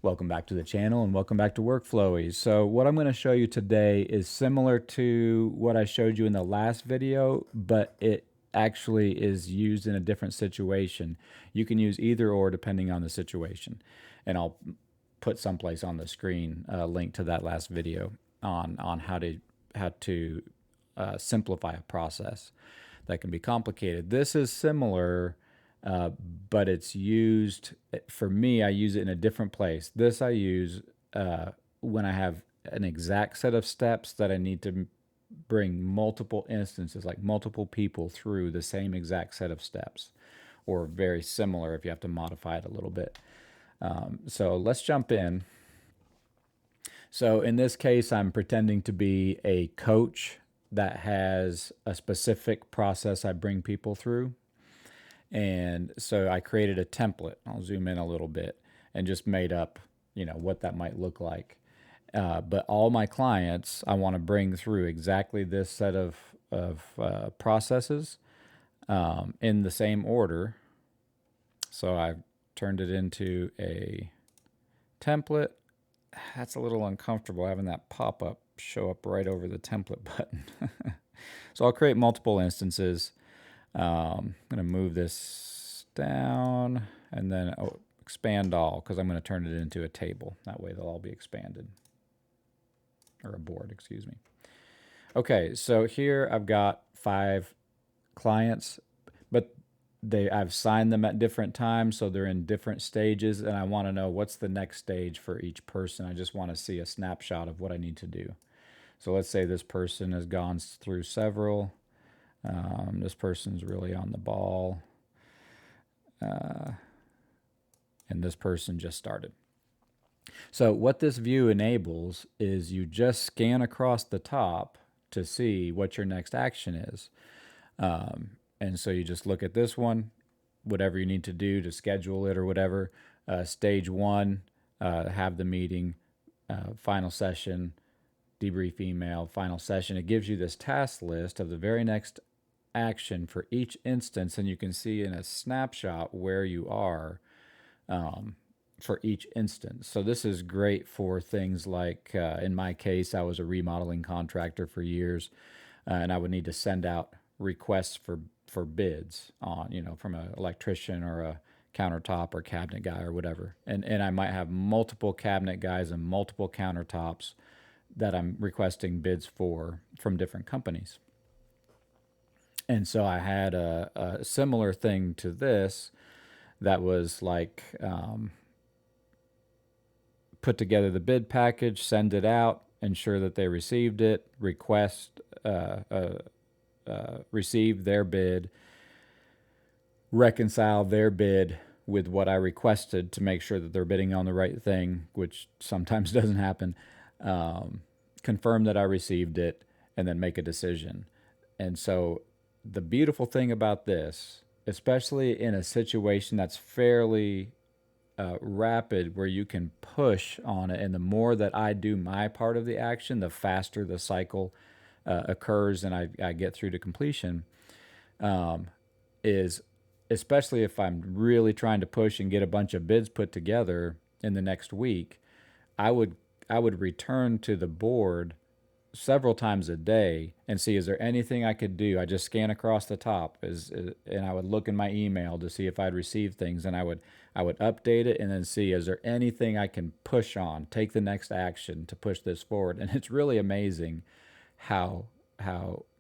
Welcome back to the channel and welcome back to Workflowies. So what I'm going to show you today is similar to what I showed you in the last video, but it actually is used in a different situation. You can use either or depending on the situation. And I'll put someplace on the screen a link to that last video on how to simplify a process that can be complicated. This is similar, but it's used, for me, I use it in a different place. This I use when I have an exact set of steps that I need to bring multiple instances, like multiple people through the same exact set of steps, or very similar if you have to modify it a little bit. So let's jump in. So in this case, I'm pretending to be a coach that has a specific process I bring people through. And so I created a template. I'll zoom in a little bit and just made up, what that might look like. But all my clients, I want to bring through exactly this set of processes in the same order. So I've turned it into a template. That's a little uncomfortable having that pop-up show up right over the template button. So I'll create multiple instances. I'm going to move this down and then expand all, because I'm going to turn it into a table. That way they'll all be expanded, or a board, excuse me. Okay, so here I've got 5 clients, but I've signed them at different times, so they're in different stages, and I want to know what's the next stage for each person. I just want to see a snapshot of what I need to do. So let's say this person has gone through several. This person's really on the ball. And this person just started. So what this view enables is you just scan across the top to see what your next action is. And so you just look at this one, whatever you need to do to schedule it or whatever. Stage 1, have the meeting, final session, debrief email, final session. It gives you this task list of the very next action for each instance, and you can see in a snapshot where you are for each instance. So this is great for things like, in my case, I was a remodeling contractor for years, and I would need to send out requests for bids on, from an electrician or a countertop or cabinet guy or whatever. And I might have multiple cabinet guys and multiple countertops that I'm requesting bids for from different companies. And so I had a similar thing to this that was like, put together the bid package, send it out, ensure that they received it, receive their bid, reconcile their bid with what I requested to make sure that they're bidding on the right thing, which sometimes doesn't happen, confirm that I received it, and then make a decision. And so the beautiful thing about this, especially in a situation that's fairly rapid, where you can push on it, and the more that I do my part of the action, the faster the cycle occurs and I get through to completion, is especially if I'm really trying to push and get a bunch of bids put together in the next week, I would return to the board several times a day and see, is there anything I could do? I just scan across the top, and I would look in my email to see if I'd received things, and I would update it and then see, is there anything I can push on, take the next action to push this forward. And it's really amazing how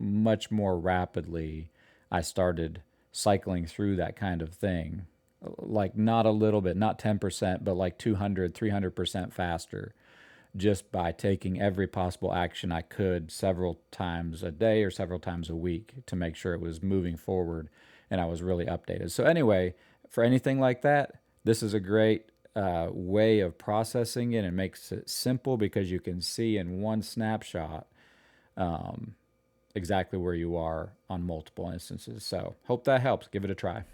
much more rapidly I started cycling through that kind of thing. Like, not a little bit, not 10%, but like 200, 300% faster, just by taking every possible action I could several times a day or several times a week to make sure it was moving forward and I was really updated. So anyway, for anything like that, this is a great way of processing it, and makes it simple because you can see in one snapshot exactly where you are on multiple instances. So hope that helps. Give it a try.